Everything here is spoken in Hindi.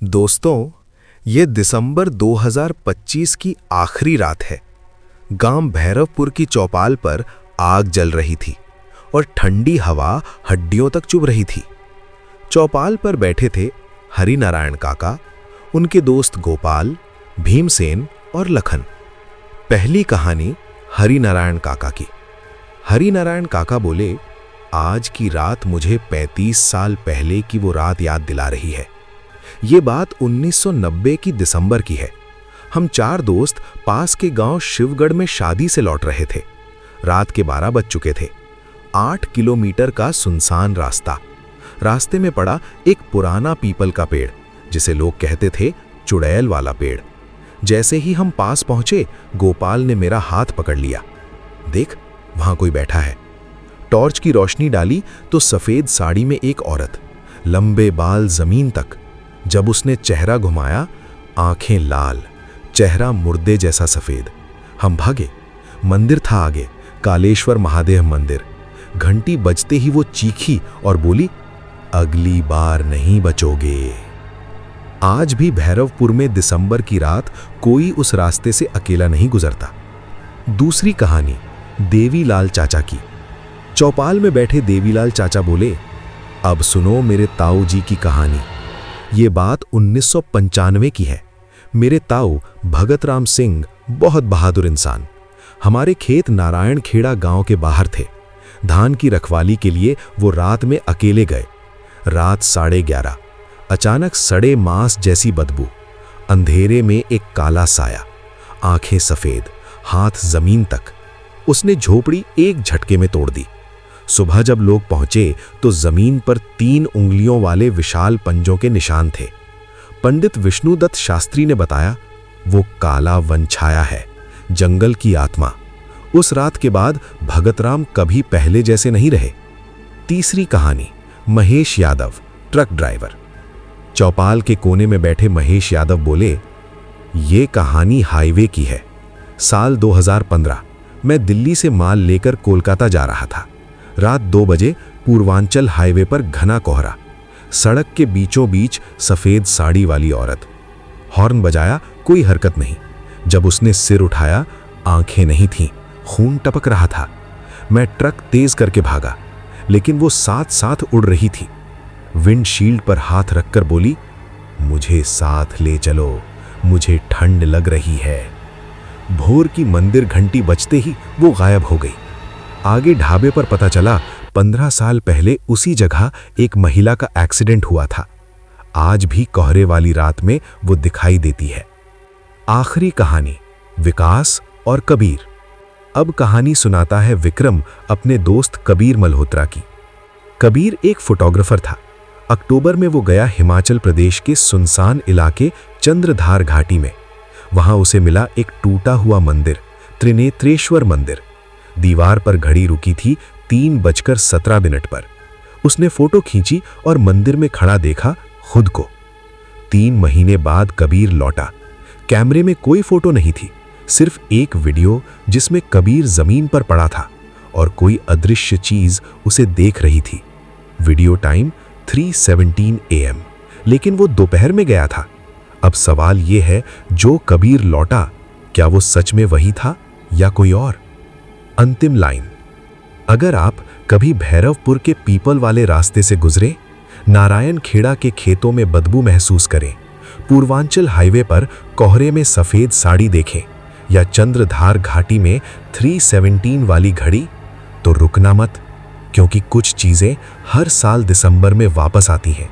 दोस्तों, ये दिसंबर 2025 की आखिरी रात है। गांव भैरवपुर की चौपाल पर आग जल रही थी और ठंडी हवा हड्डियों तक चुभ रही थी। चौपाल पर बैठे थे हरिनारायण काका, उनके दोस्त गोपाल, भीमसेन और लखन। पहली कहानी हरिनारायण काका की। हरिनारायण काका बोले, आज की रात मुझे 35 साल पहले की वो रात याद दिला रही है। ये बात 1990 की दिसंबर की है। हम 4 दोस्त पास के गांव शिवगढ़ में शादी से लौट रहे थे। रात के 12 बज चुके थे। 8 किलोमीटर का सुनसान रास्ता। रास्ते में पड़ा एक पुराना पीपल का पेड़, जिसे लोग कहते थे चुड़ैल वाला पेड़। जैसे ही हम पास पहुंचे, गोपाल ने मेरा हाथ पकड़ लिया। देख, वहां कोई बैठा है। टॉर्च की रोशनी डाली तो सफेद साड़ी में एक औरत, लंबे बाल जमीन तक। जब उसने चेहरा घुमाया, आंखें लाल, चेहरा मुर्दे जैसा सफेद। हम भागे। मंदिर था आगे, कालेश्वर महादेव मंदिर। घंटी बजते ही वो चीखी और बोली, अगली बार नहीं बचोगे। आज भी भैरवपुर में दिसंबर की रात कोई उस रास्ते से अकेला नहीं गुजरता। दूसरी कहानी देवीलाल चाचा की। चौपाल में बैठे देवीलाल चाचा बोले, अब सुनो मेरे ताऊ जी की कहानी। ये बात 1995 की है। मेरे ताऊ भगत राम सिंह बहुत बहादुर इंसान। हमारे खेत नारायण खेड़ा गांव के बाहर थे। धान की रखवाली के लिए वो रात में अकेले गए। रात 11:30। अचानक सड़े मांस जैसी बदबू। अंधेरे में एक काला साया, आंखें सफेद, हाथ जमीन तक। उसने झोपड़ी एक झटके में तोड़ दी। सुबह जब लोग पहुंचे तो जमीन पर 3 उंगलियों वाले विशाल पंजों के निशान थे। पंडित विष्णुदत्त शास्त्री ने बताया, वो काला वन छाया है, जंगल की आत्मा। उस रात के बाद भगतराम कभी पहले जैसे नहीं रहे। तीसरी कहानी महेश यादव, ट्रक ड्राइवर। चौपाल के कोने में बैठे महेश यादव बोले, ये कहानी हाईवे की है। साल 2015 मैं दिल्ली से माल लेकर कोलकाता जा रहा था। रात 2 बजे पूर्वांचल हाईवे पर घना कोहरा। सड़क के बीचों बीच सफेद साड़ी वाली औरत। हॉर्न बजाया, कोई हरकत नहीं। जब उसने सिर उठाया, आंखें नहीं थीं, खून टपक रहा था। मैं ट्रक तेज करके भागा, लेकिन वो साथ साथ उड़ रही थी। विंडशील्ड पर हाथ रखकर बोली, मुझे साथ ले चलो, मुझे ठंड लग रही है। भोर की मंदिर घंटी बजते ही वो गायब हो गई। आगे ढाबे पर पता चला 15 साल पहले उसी जगह एक महिला का एक्सीडेंट हुआ था। आज भी कोहरे वाली रात में वो दिखाई देती है। आखिरी कहानी विकास और कबीर। अब कहानी सुनाता है विक्रम अपने दोस्त कबीर मल्होत्रा की। कबीर एक फोटोग्राफर था। अक्टूबर में वो गया हिमाचल प्रदेश के सुनसान इलाके चंद्रधार घाटी में। वहां उसे मिला एक टूटा हुआ मंदिर, त्रिनेत्रेश्वर मंदिर। दीवार पर घड़ी रुकी थी 3:17 पर। उसने फोटो खींची और मंदिर में खड़ा देखा खुद को। 3 महीने बाद कबीर लौटा। कैमरे में कोई फोटो नहीं थी, सिर्फ एक वीडियो जिसमें कबीर जमीन पर पड़ा था और कोई अदृश्य चीज उसे देख रही थी। वीडियो टाइम 3:17 AM, लेकिन वो दोपहर में गया था। अब सवाल यह है, जो कबीर लौटा, क्या वो सच में वही था या कोई और? अंतिम लाइन, अगर आप कभी भैरवपुर के पीपल वाले रास्ते से गुजरे, नारायण खेड़ा के खेतों में बदबू महसूस करें, पूर्वांचल हाईवे पर कोहरे में सफेद साड़ी देखें या चंद्रधार घाटी में 3:17 वाली घड़ी, तो रुकना मत, क्योंकि कुछ चीजें हर साल दिसंबर में वापस आती हैं।